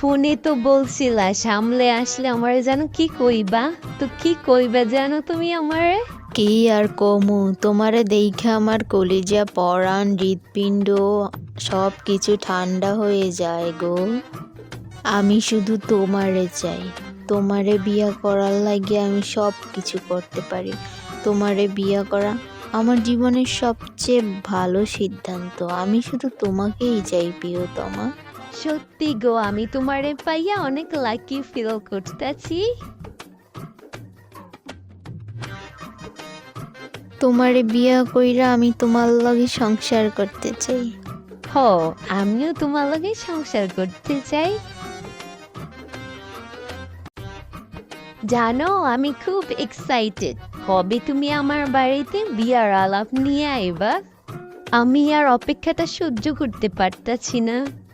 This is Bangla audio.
ফোনে তো বলছিলা সামলে আসলে আমারে যেন কি কইবা, তো কি কইবা জানো তুমি আমারে? কি আর কমু, তোমারে দেইখা আমার কলিজা পরাণ হৃৎপিণ্ড সব কিছু ঠান্ডা হয়ে যায় গো। আমি শুধু তোমারে চাই। তোমারে বিয়া করার লাগে আমি সব কিছু করতে পারি। তোমারে বিয়া করা আমার জীবনের সবচেয়ে ভালো সিদ্ধান্ত। আমি শুধু তোমাকেই চাই প্রিয়তমা। সত্যি গো, আমি তোমারে পাইয়া অনেক লাকি ফিল করতেছি। তোমারে বিয়া কইরা আমি তোমার লগে সংসার করতে চাই। হ, আমিও তোমার লগে সংসার করতে চাই। জানো, আমি খুব এক্সাইটেড। কবে তুমি আমার বাড়িতে বিয়ার আলাপ নিয়ে আইবা? আমি আর অপেক্ষাটা সহ্য করতে পারতাছি না।